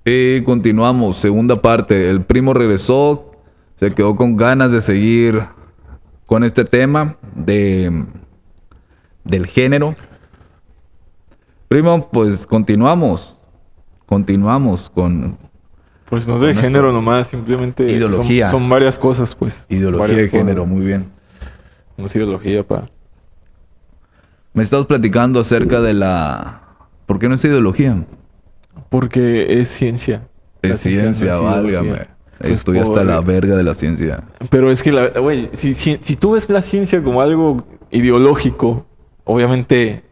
Y continuamos, segunda parte. El primo regresó, se quedó con ganas de seguir con este tema del género. Primo, pues continuamos con Pues no es de Con género esto. nomás, simplemente Ideología. Son varias cosas, pues. ideología Varias de género, cosas. muy bien. No es ideología, pa. Me estabas platicando acerca de la... ¿Por qué no es ideología? Porque es ciencia. La Es ciencia, no es válgame. ideología. Pues Estoy hasta por- la verga de la ciencia. Pero es que, güey, si tú ves la ciencia como algo ideológico, obviamente,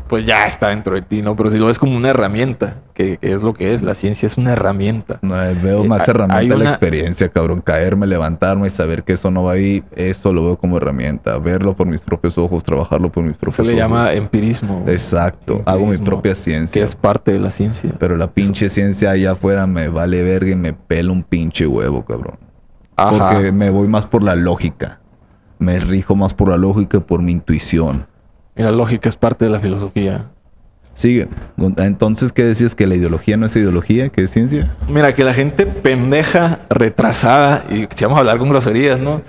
pues ya está dentro de ti, ¿no? Pero si lo ves como una herramienta, que es lo que es, la ciencia es una herramienta. No, veo más hay herramienta la una- experiencia, cabrón. Caerme, levantarme y saber que eso no va ahí. Eso lo veo como herramienta. Verlo por mis propios ojos, trabajarlo por mis propios Se ojos. le llama empirismo. güey. Exacto. Hago mi Empirismo, propia que ciencia. es parte de la ciencia. Pero la pinche ciencia allá afuera me vale verga y me pela un pinche huevo, cabrón. Ajá. Porque me voy más por la lógica. Me rijo más por la lógica y por mi intuición. Y la lógica es parte de la filosofía. Sigue. Entonces, ¿qué decías? ¿Que la ideología no es ideología? ¿Que es ciencia? Mira, que la gente pendeja, retrasada, y si vamos a hablar con groserías, ¿no?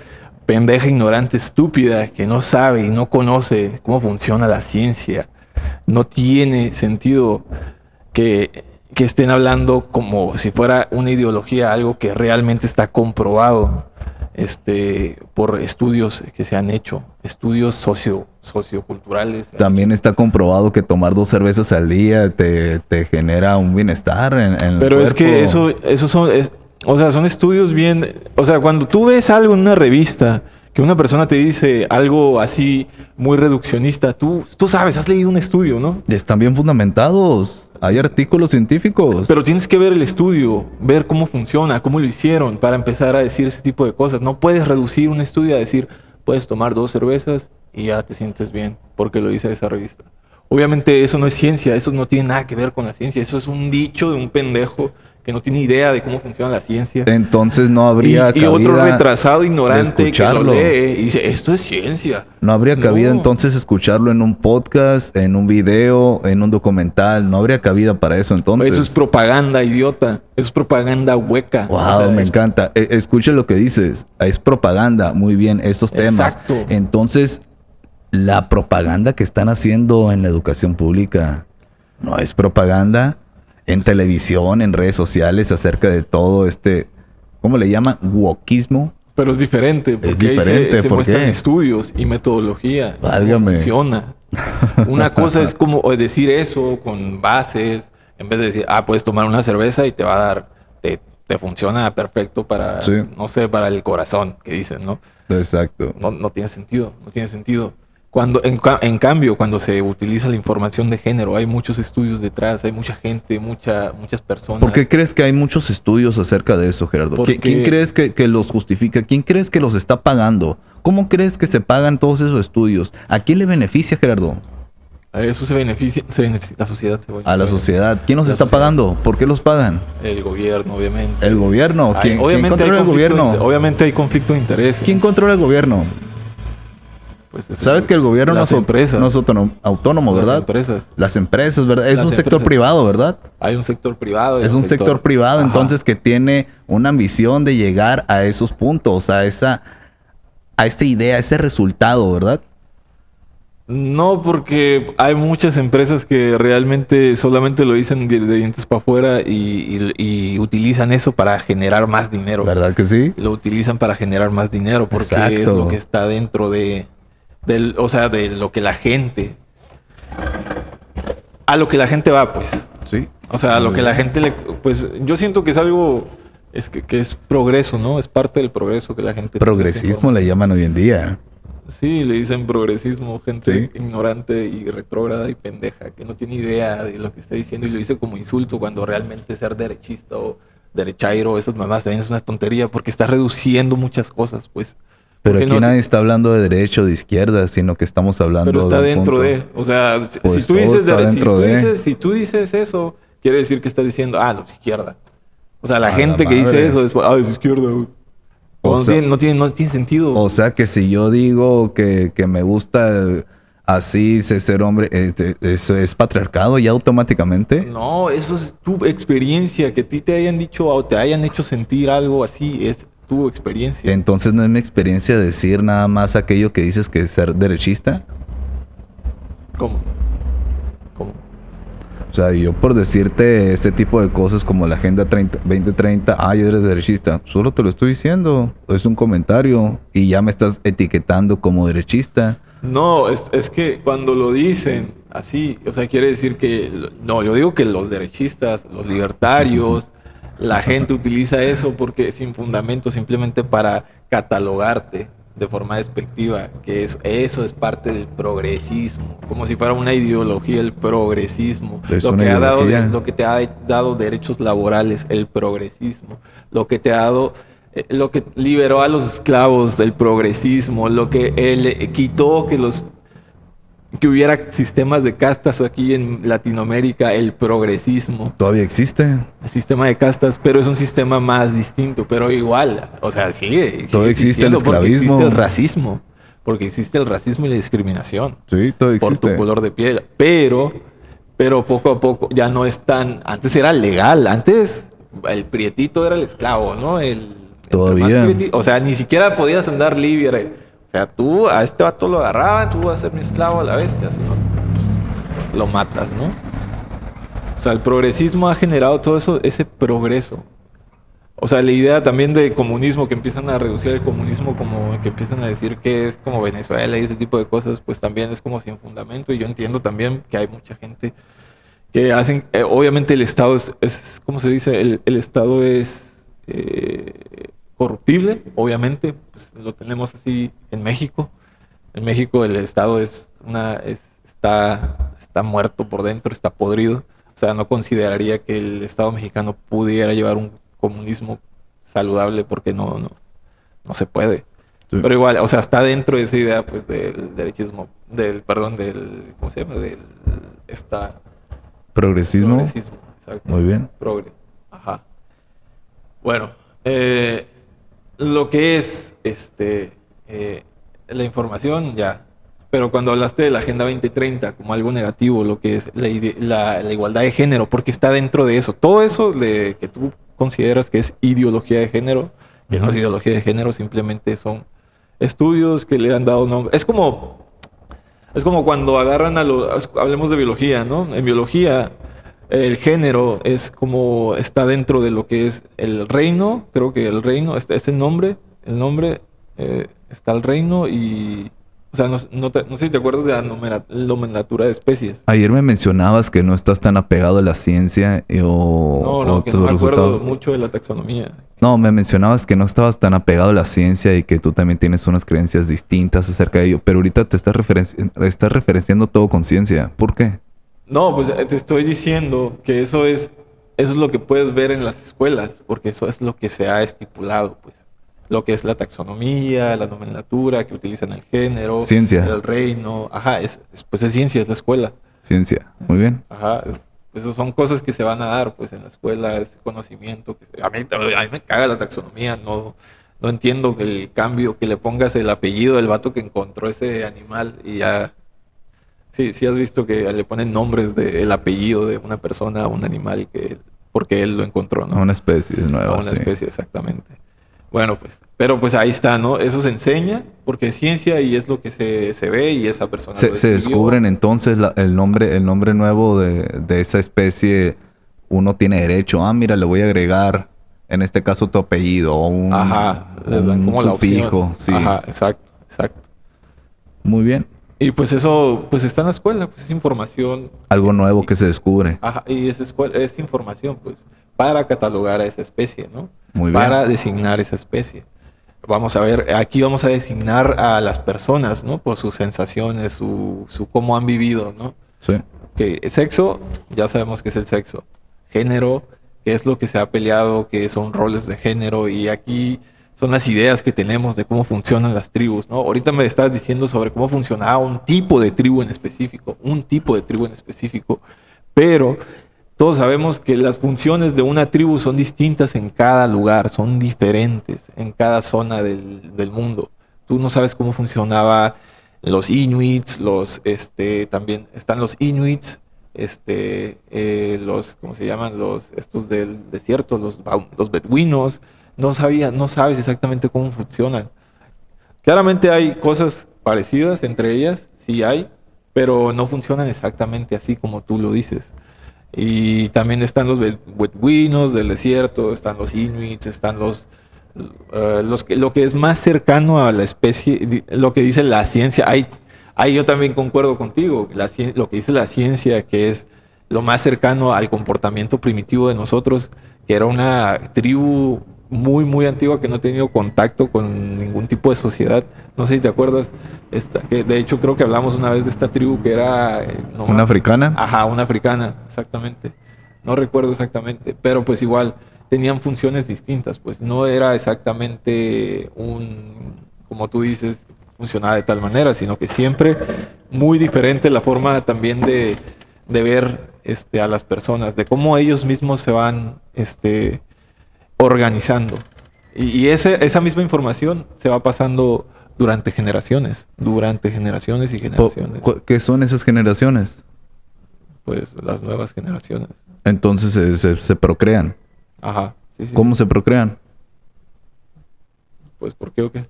Pendeja, ignorante, estúpida, que no sabe y no conoce cómo funciona la ciencia. No tiene sentido que estén hablando como si fuera una ideología, algo que realmente está comprobado por estudios que se han hecho, estudios socioculturales. También está comprobado que tomar 2 cervezas al día te genera un bienestar en el Pero es que cuerpo. eso son estudios bien, o sea, cuando tú ves algo en una revista, que una persona te dice algo así muy reduccionista, tú sabes, has leído un estudio, ¿no? Están bien fundamentados. Hay artículos científicos. Pero tienes que ver el estudio, ver cómo funciona, cómo lo hicieron para empezar a decir ese tipo de cosas. No puedes reducir un estudio a decir, puedes tomar 2 cervezas y ya te sientes bien, porque lo dice esa revista. Obviamente eso no es ciencia, eso no tiene nada que ver con la ciencia, eso es un dicho de un pendejo que no tiene idea de cómo funciona la ciencia. Entonces no habría Y otro cabida retrasado de ignorante que lo escucharlo. lee y dice, esto es ciencia. No habría cabida No. entonces escucharlo en un podcast, en un video, en un documental. No habría cabida para eso entonces. Eso es propaganda, idiota. Eso es propaganda hueca. Wow, O sea, me es- encanta. Escucha lo que dices. Es propaganda. Muy bien, estos temas. Exacto. Entonces, la propaganda que están haciendo en la educación pública no es propaganda en televisión, en redes sociales, acerca de todo ¿cómo le llaman? Wokismo. Pero es diferente. Porque ahí diferente, se ¿por muestran qué? estudios y metodología. Cómo Válgame. funciona. Una cosa es como decir eso con bases. En vez de decir, puedes tomar una cerveza y te va a dar, te funciona perfecto para, Sí. no sé, para el corazón, que dicen, ¿no? Exacto. No tiene sentido, no tiene sentido. En cambio, cuando se utiliza la información de género, hay muchos estudios detrás, hay mucha gente, muchas personas. ¿Por qué crees que hay muchos estudios acerca de eso, Gerardo? Porque- ¿Quién crees que los justifica? ¿Quién crees que los está pagando? ¿Cómo crees que se pagan todos esos estudios? ¿A quién le beneficia, Gerardo? A eso se beneficia la sociedad. A la se sociedad. ¿Quién los La está sociedad. pagando? ¿Por qué los pagan? El gobierno, obviamente. ¿El gobierno? ¿Quién controla hay el conflicto gobierno? Obviamente hay conflicto de interés. ¿Quién controla el gobierno? Pues, Sabes que el gobierno no las es empresas. no es autónomo, Las ¿verdad? empresas. Las empresas, ¿verdad? Es Las un sector empresas. privado, ¿verdad? Hay un sector privado. y Es un sector privado, Ajá. entonces, que tiene una ambición de llegar a esos puntos, a esta idea, a ese resultado, ¿verdad? No, porque hay muchas empresas que realmente solamente lo dicen de dientes para afuera y utilizan eso para generar más dinero. ¿Verdad que sí? Lo utilizan para generar más dinero porque es Exacto. lo que está dentro de lo que la gente... A lo que la gente va, pues. Sí. O sea, a lo que la gente pues yo siento que es algo... que es progreso, ¿no? Es parte del progreso que la gente... Progresismo le llaman hoy en día. Sí, le dicen progresismo, gente Sí. ignorante y retrógrada y pendeja, que no tiene idea de lo que está diciendo y lo dice como insulto cuando realmente ser derechista o derechairo, esas mamás también es una tontería porque está reduciendo muchas cosas, pues. Pero Porque aquí no- nadie está hablando de derecha o de izquierda, sino que estamos hablando Pero está de un dentro punto. de, o sea, Pues si tú todo dices está dentro de. si tú dices eso, quiere decir que estás diciendo, la izquierda. O sea, la A gente la que dice madre. eso es, es izquierda, güey. O No sea- tiene sentido. O sea que si yo digo que me gusta así ser hombre, eso es patriarcado ya automáticamente. No, eso es tu experiencia, que a ti te hayan dicho o te hayan hecho sentir algo así, es tu experiencia. Entonces no es mi experiencia decir nada más aquello que dices que es ser derechista. ¿Cómo? ¿Cómo? O sea, yo por decirte este tipo de cosas como la Agenda 2030, ay, eres derechista, solo te lo estoy diciendo, es un comentario y ya me estás etiquetando como derechista. No, es que cuando lo dicen así, o sea, quiere decir que, no, yo digo que los derechistas, los libertarios, la gente utiliza eso porque sin fundamento, simplemente para catalogarte de forma despectiva, que eso es parte del progresismo, como si fuera una ideología el progresismo, Es lo una que ha dado, ideología. lo que te ha dado derechos laborales, el progresismo, lo que te ha dado lo que liberó a los esclavos del progresismo, lo que quitó que hubiera sistemas de castas aquí en Latinoamérica, el progresismo, Todavía existe. el sistema de castas, pero es un sistema más distinto, pero igual, o sea, Todavía existe el existiendo porque esclavismo. existe el racismo, porque existe el racismo y la discriminación Sí, todavía por existe. tu color de piel, pero poco a poco ya no es tan, antes era legal, antes el prietito era el esclavo, ¿no? Todavía. O sea, ni siquiera podías andar libre. O sea, tú a este vato lo agarraban, tú vas a ser mi esclavo a la bestia, si no, pues, lo matas, ¿no? O sea, el progresismo ha generado todo eso, ese progreso. O sea, la idea también de comunismo, que empiezan a reducir el comunismo, como que empiezan a decir que es como Venezuela y ese tipo de cosas, pues también es como sin fundamento. Y yo entiendo también que hay mucha gente que hacen, obviamente el Estado es ¿cómo se dice? El Estado es corruptible, obviamente, pues lo tenemos así en México. En México el Estado está muerto por dentro, está podrido. O sea, no consideraría que el Estado mexicano pudiera llevar un comunismo saludable porque no se puede. Sí. Pero igual, o sea, está dentro de esa idea pues del derechismo, ¿cómo se llama? Esta Progresismo. progresismo, exacto. Muy bien. Progre. Ajá. Bueno, lo que es la información ya. Pero cuando hablaste de la Agenda 2030 como algo negativo, lo que es la igualdad de género, porque está dentro de eso. Todo eso que tú consideras que es ideología de género, que no es ideología de género, simplemente son estudios que le han dado nombre. Es como cuando agarran hablemos de biología, ¿no? En biología, el género es como está dentro de lo que es el reino, creo que el reino, es el nombre, está el reino y, o sea, no sé si te acuerdas de la nomenclatura de especies. Ayer me mencionabas que no estás tan apegado a la ciencia o Que tus no me acuerdo resultados. mucho de la taxonomía. No, me mencionabas que no estabas tan apegado a la ciencia y que tú también tienes unas creencias distintas acerca de ello, pero ahorita te estás referenciando todo con ciencia. ¿Por qué? No, pues te estoy diciendo que eso es lo que puedes ver en las escuelas, porque eso es lo que se ha estipulado, pues. Lo que es la taxonomía, la nomenclatura que utilizan el género, Ciencia. el reino, ajá, pues es ciencia, es la escuela. Ciencia. Muy bien. Ajá, eso son cosas que se van a dar, pues, en la escuela, ese conocimiento. A mí me caga la taxonomía, no entiendo que el cambio, que le pongas el apellido del vato que encontró ese animal y ya. Sí has visto que le ponen nombres del apellido de una persona a un animal porque él lo encontró, ¿no? Una especie nueva, A una sí. especie, exactamente. Bueno, pues, pero pues ahí está, ¿no? Eso se enseña porque es ciencia y es lo que se ve y esa persona lo Se escribió. descubren entonces el nombre nuevo de esa especie. Uno tiene derecho. Ah, mira, le voy a agregar, en este caso, tu apellido o Ajá, les dan un como la sufijo. opción. Sí. Ajá, exacto. Muy bien. Y pues eso, pues está en la escuela, pues es información. Algo nuevo que se descubre. Ajá, y es información, pues, para catalogar a esa especie, ¿no? Muy bien. Para designar esa especie. Vamos a ver, aquí vamos a designar a las personas, ¿no? Por sus sensaciones, su cómo han vivido, ¿no? Sí. Que sexo, ya sabemos que es el sexo. Género, que es lo que se ha peleado, que son roles de género. Y aquí son las ideas que tenemos de cómo funcionan las tribus, ¿no? Ahorita me estabas diciendo sobre cómo funcionaba un tipo de tribu en específico, pero todos sabemos que las funciones de una tribu son distintas en cada lugar, son diferentes en cada zona del mundo. Tú no sabes cómo funcionaba los inuits, también están los inuits, ¿cómo se llaman? Estos del desierto, los beduinos. No sabes exactamente cómo funcionan. Claramente hay cosas parecidas entre ellas, sí hay, pero no funcionan exactamente así como tú lo dices. Y también están los beduinos del desierto, están los inuits, están lo que es más cercano a la especie, lo que dice la ciencia. Ahí yo también concuerdo contigo, lo que dice la ciencia, que es lo más cercano al comportamiento primitivo de nosotros, que era una tribu muy, muy antigua que no ha tenido contacto con ningún tipo de sociedad. No sé si te acuerdas, que de hecho creo que hablamos una vez de esta tribu que era... ¿Una africana? Ajá, una africana, exactamente. No recuerdo exactamente, pero pues igual tenían funciones distintas, pues no era exactamente como tú dices, funcionaba de tal manera, sino que siempre muy diferente la forma también de ver a las personas, de cómo ellos mismos se van organizando. Y esa misma información se va pasando durante generaciones y generaciones. ¿Qué son esas generaciones? Pues las nuevas generaciones. Entonces se procrean. Ajá. Sí, ¿Cómo se procrean? Pues ¿por qué o qué?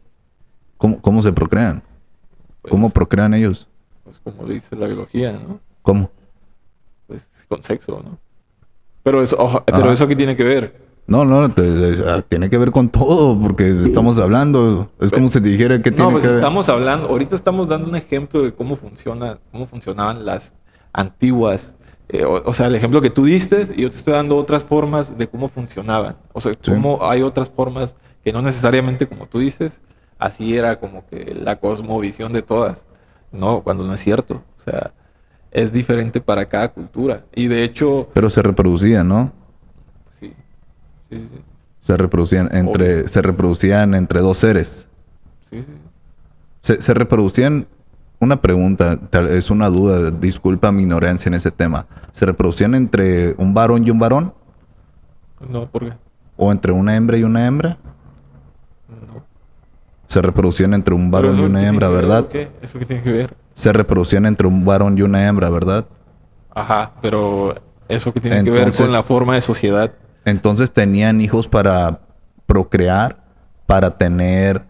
¿Cómo se procrean? Pues, ¿Cómo procrean ellos? Pues como dice la biología, ¿no? ¿Cómo? Pues con sexo, ¿no? Pero eso ¿qué tiene que ver? No, tiene que ver con todo, porque estamos hablando. Es como si te dijera que tiene que ver. Estamos hablando, ahorita estamos dando un ejemplo de cómo funcionaban las antiguas. O sea, el ejemplo que tú diste, y yo te estoy dando otras formas de cómo funcionaban. O sea, cómo hay otras formas que no necesariamente como tú dices, así era como que la cosmovisión de todas. No, cuando no es cierto. O sea, es diferente para cada cultura. Y de hecho... Pero se reproducían, ¿no? Sí. Sí. Se reproducían entre dos seres. Sí. Se reproducían. Una pregunta, es una duda, disculpa mi ignorancia en ese tema. ¿Se reproducían entre un varón y un varón? No, ¿por qué? ¿O entre una hembra y una hembra? No. Se reproducían entre un varón y una hembra, ¿verdad? ¿Qué? ¿Eso qué tiene que ver? Se reproducían entre un varón y una hembra, ¿verdad? Ajá, pero ¿eso qué tiene que ver con la forma de sociedad? Entonces tenían hijos para procrear, para tener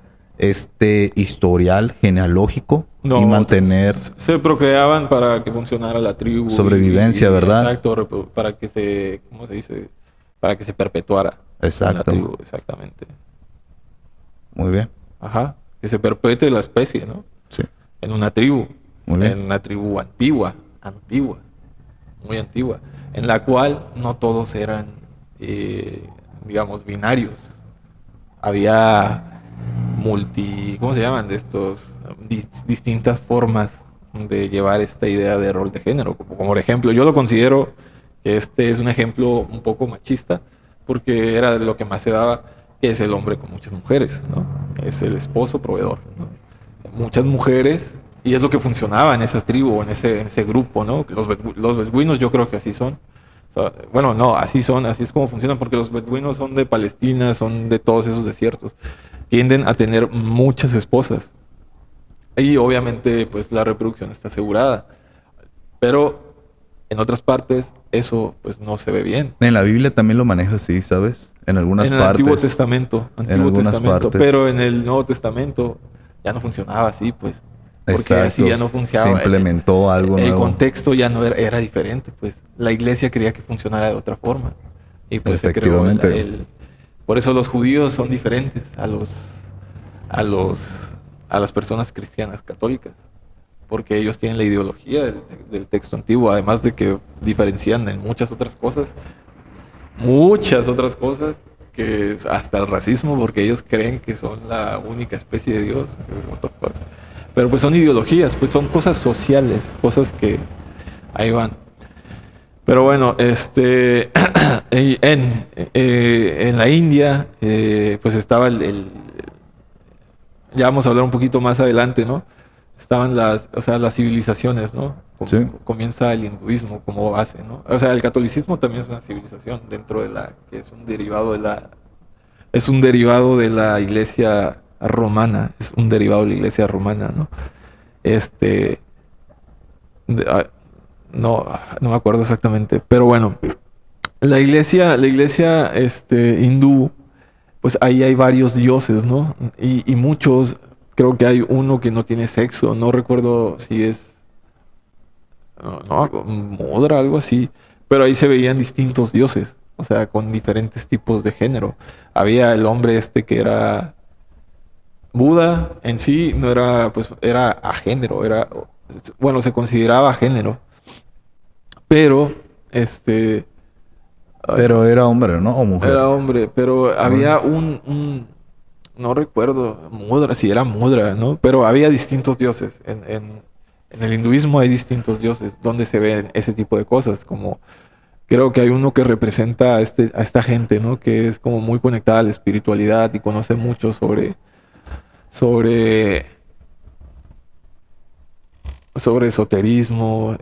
historial genealógico y mantener... Se procreaban para que funcionara la tribu. Sobrevivencia, ¿verdad? Exacto, para que se... ¿Cómo se dice? Para que se perpetuara. Exacto. La tribu, exactamente. Muy bien. Ajá, que se perpetúe la especie, ¿no? Sí. En una tribu. Muy bien. En una tribu antigua, muy antigua, en la cual no todos eran, digamos, binarios. Había ¿cómo se llaman? De estos distintas formas de llevar esta idea de rol de género. Como por ejemplo, yo lo considero que este es un ejemplo un poco machista, porque era de lo que más se daba, que es el hombre con muchas mujeres, ¿no? Es el esposo proveedor, ¿no? Muchas mujeres, y es lo que funcionaba en esa tribu, en ese grupo, ¿no? Los beduinos yo creo que así son. O sea, bueno, no, así es como funcionan, porque los beduinos son de Palestina, son de todos esos desiertos. Tienden a tener muchas esposas. Y obviamente, pues la reproducción está asegurada. Pero en otras partes, eso pues no se ve bien. En la Biblia también lo maneja así, ¿sabes? En algunas partes. En el Antiguo Testamento. Partes. Pero en el Nuevo Testamento ya no funcionaba así, pues. Porque exacto, así ya no funcionaba. Se implementó algo nuevo. El contexto ya no era diferente, pues. La iglesia quería que funcionara de otra forma. Y pues se creó por eso los judíos son diferentes a las personas cristianas católicas. Porque ellos tienen la ideología del texto antiguo, además de que diferencian en muchas otras cosas, que hasta el racismo, porque ellos creen que son la única especie de Dios. Pero pues son ideologías, pues son cosas sociales, cosas que ahí van. Pero bueno, en la India, pues estaba ya vamos a hablar un poquito más adelante, ¿no? Estaban las civilizaciones, ¿no? Sí. Comienza el hinduismo como base, ¿no? O sea, el catolicismo también es una civilización dentro de que es un derivado de la iglesia romana, ¿no? este, no, no me acuerdo exactamente, pero bueno, la iglesia, hindú, pues ahí hay varios dioses, ¿no? Y muchos, creo que hay uno que no tiene sexo, no recuerdo si es, Mudra, algo así, pero ahí se veían distintos dioses, o sea, con diferentes tipos de género. Había el hombre que era Buda en sí, no era, pues era agénero, era, bueno, se consideraba género, pero ay, Pero era hombre, ¿no? ¿O mujer? era hombre, pero había no recuerdo, Mudra, si era Mudra, ¿no? Pero había distintos dioses. En el hinduismo hay distintos dioses donde se ven ese tipo de cosas, como creo que hay uno que representa a esta gente, ¿no? Que es como muy conectada a la espiritualidad y conoce mucho sobre, sobre esoterismo,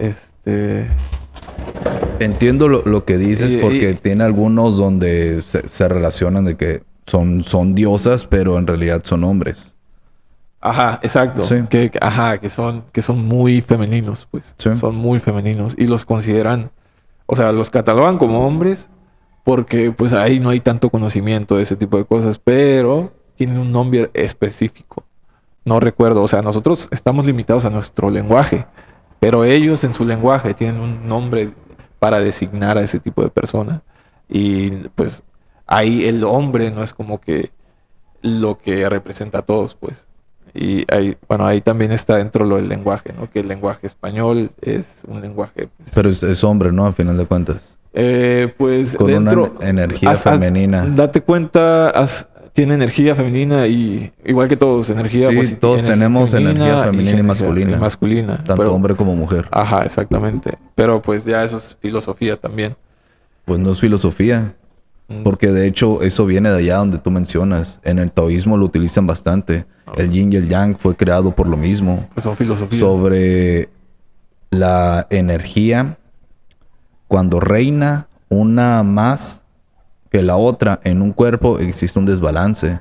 Entiendo lo que dices porque y- tiene algunos donde se relacionan de que son diosas, pero en realidad son hombres. Ajá, exacto. Sí, Ajá, que son muy femeninos, pues. sí. Son muy femeninos. Y los consideran, o sea, los catalogan como hombres porque pues ahí no hay tanto conocimiento de ese tipo de cosas, pero tienen un nombre específico. No recuerdo, o sea, nosotros estamos limitados a nuestro lenguaje, pero ellos en su lenguaje tienen un nombre para designar a ese tipo de persona. Y pues ahí el hombre no es como que lo que representa a todos, pues. Y ahí, bueno, ahí también está dentro lo del lenguaje, ¿no? Que el lenguaje español es un lenguaje, pues, Pero es hombre, ¿no? Al final de cuentas. pues Con una dentro, energía femenina. date cuenta, tiene energía femenina y igual que todos, energía Sí, positiva, todos tenemos energía femenina y masculina. masculina, Tanto pero, hombre como mujer. ajá, exactamente. Pero pues ya eso es filosofía también. Pues no es filosofía. Mm, Porque de hecho eso viene de allá donde tú mencionas. En el taoísmo lo utilizan bastante. El yin y el yang fue creado por lo mismo. pues son filosofías. Sobre la energía. Cuando reina una más que la otra en un cuerpo, existe un desbalance.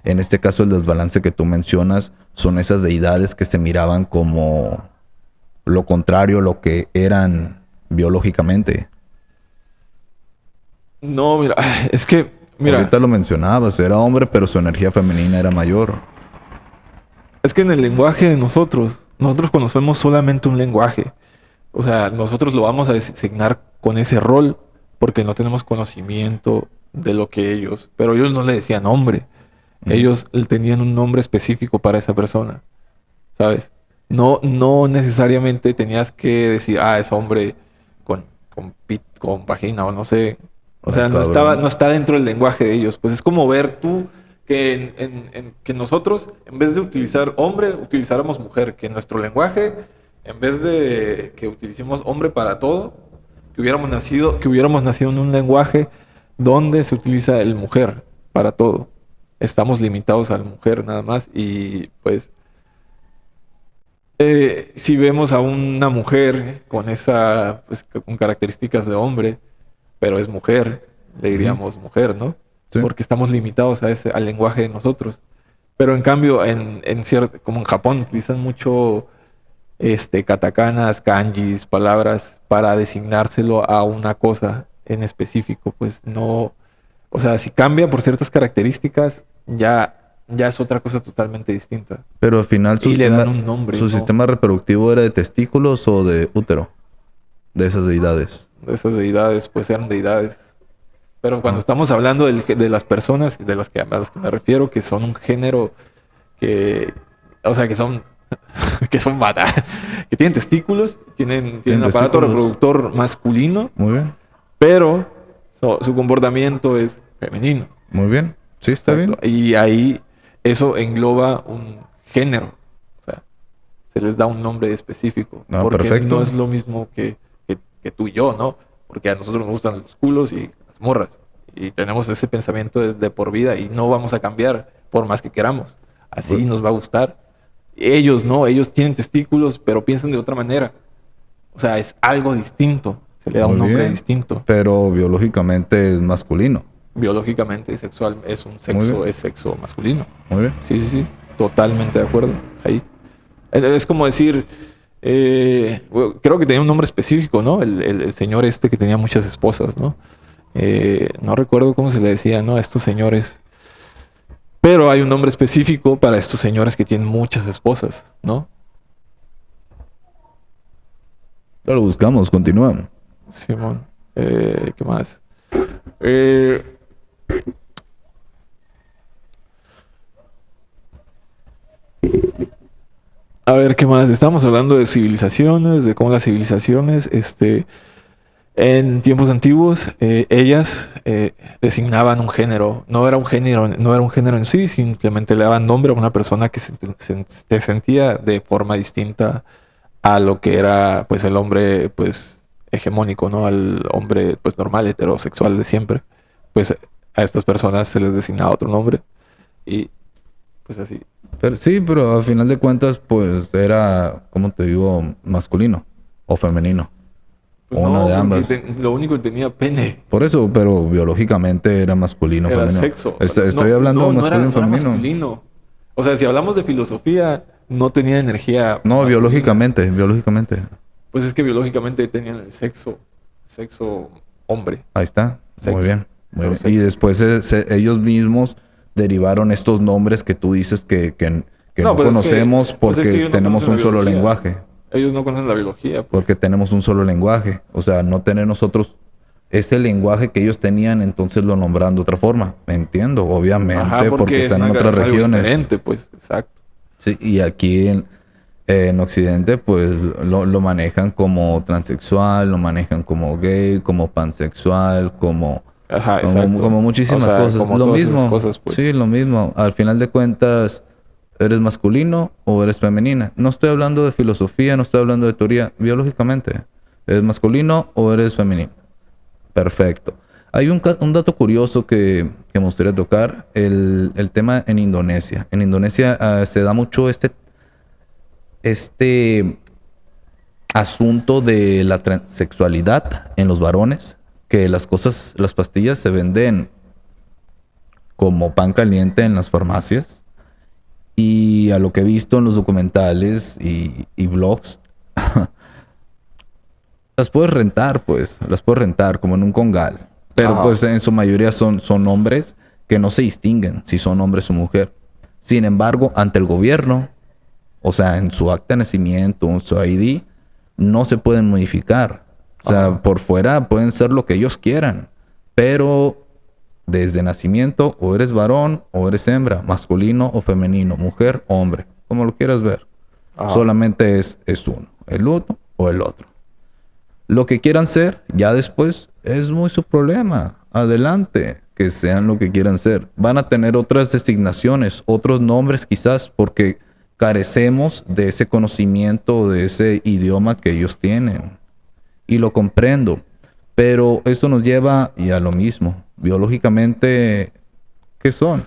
En este caso, el desbalance que tú mencionas son esas deidades que se miraban como lo contrario a lo que eran biológicamente. No, mira, es que, mira, Ahorita lo mencionabas, era hombre, pero su energía femenina era mayor. es que en el lenguaje de nosotros conocemos solamente un lenguaje. O sea, nosotros lo vamos a designar con ese rol porque no tenemos conocimiento de lo que ellos, pero ellos no le decían hombre. Ellos tenían un nombre específico para esa persona, ¿sabes? No necesariamente tenías que decir, es hombre con vagina o no sé. O sea, Cabrón. no está dentro del lenguaje de ellos. Pues es como ver tú que, que nosotros, en vez de utilizar hombre, utilizáramos mujer, que en nuestro lenguaje, en vez de que utilicemos hombre para todo, que hubiéramos nacido en un lenguaje donde se utiliza el mujer para todo. Estamos limitados a la mujer nada más y pues si vemos a una mujer con pues, con características de hombre, pero es mujer, le diríamos mujer, ¿no? Sí. Porque estamos limitados al lenguaje de nosotros. Pero en cambio, como en Japón utilizan mucho katakanas, kanjis, palabras para designárselo a una cosa en específico, pues no, o sea, si cambia por ciertas características, ya es otra cosa totalmente distinta. Pero al final Y le dan un nombre, su ¿no? sistema reproductivo era de testículos o de útero. De esas deidades. De esas deidades, pues eran deidades. Pero cuando Ah. estamos hablando de las personas a las que me refiero, que son un género que, o sea, que son, que tienen testículos, tienen aparato testículos. reproductor masculino, Muy bien. pero su comportamiento es femenino. Muy bien. Sí, está bien. Exacto. Y ahí eso engloba un género. O sea, se les da un nombre específico. Ah, porque perfecto. no es lo mismo que tú y yo, ¿no? Porque a nosotros nos gustan los culos y las morras. Y tenemos ese pensamiento desde por vida y no vamos a cambiar por más que queramos. Así Pues- nos va a gustar. Ellos no, ellos tienen testículos, pero piensan de otra manera. O sea, es algo distinto. Se le da Muy un nombre bien. distinto. Pero biológicamente es masculino. Biológicamente y sexual es un Muy bien. sexo masculino. Muy bien. Sí, totalmente de acuerdo. Ahí. Es como decir, creo que tenía un nombre específico, ¿no? El señor este que tenía muchas esposas, ¿no? No recuerdo cómo se le decía, ¿no? A estos señores. Pero hay un nombre específico para estos señores que tienen muchas esposas, ¿no? Ya lo buscamos, continuamos. Simón. ¿Qué más? Eh, a ver, ¿qué más? Estamos hablando de civilizaciones, de cómo las civilizaciones, en tiempos antiguos, ellas designaban un género. No era un género en sí, simplemente le daban nombre a una persona que se sentía de forma distinta a lo que era, pues, el hombre, pues, hegemónico, ¿no? Al hombre, pues, normal, heterosexual de siempre. Pues a estas personas se les designaba otro nombre y, pues, así. Pero, sí, pero al final de cuentas, pues era, ¿cómo te digo? Masculino o femenino. Pues O una no, de porque ambas. lo único que tenía pene Por eso, pero biológicamente era masculino o era femenino. sexo. Estoy hablando de masculino y No era femenino. masculino. O sea, si hablamos de filosofía, no tenía energía No, masculina. biológicamente. Pues es que biológicamente tenían el sexo hombre. Ahí está. Muy Sexo. bien. Muy Pero bien. Y sexo. después ellos mismos derivaron estos nombres que tú dices que no pues conocemos pues es que porque ellos no tenemos conocen un la solo biología. lenguaje. Ellos no conocen la biología, pues. Porque tenemos un solo lenguaje. O sea, no tener nosotros ese lenguaje que ellos tenían, entonces lo nombran de otra forma. Entiendo, obviamente, Ajá, porque es están en una otras es algo regiones. diferente, pues, exacto. Sí, y aquí en Occidente, pues lo manejan como transexual, lo manejan como gay, como pansexual, Ajá, exacto. como muchísimas O sea, cosas. como Lo todas esas mismo, cosas, pues. sí, lo mismo. Al final de cuentas, ¿eres masculino o eres femenina? No estoy hablando de filosofía, no estoy hablando de teoría. Biológicamente, ¿eres masculino o eres femenino? Perfecto. Hay un dato curioso que me gustaría tocar, el tema en Indonesia. En Indonesia se da mucho este asunto de la transexualidad en los varones, que las pastillas se venden como pan caliente en las farmacias. Y a lo que he visto en los documentales y blogs, las puedes rentar como en un congal. Pero Ajá. pues en su mayoría son hombres que no se distinguen si son hombres o mujer. Sin embargo, ante el gobierno, o sea, en su acta de nacimiento, en su ID, no se pueden modificar. O sea, Ajá. por fuera pueden ser lo que ellos quieran. Pero desde nacimiento, o eres varón o eres hembra, masculino o femenino, mujer o hombre, como lo quieras ver. Ajá. Solamente es uno, el uno o el otro. Lo que quieran ser, ya después, es muy su problema. Adelante, que sean lo que quieran ser. Van a tener otras designaciones, otros nombres quizás, porque carecemos de ese conocimiento, de ese idioma que ellos tienen. Y lo comprendo. Pero esto nos lleva y a lo mismo. Biológicamente, ¿qué son?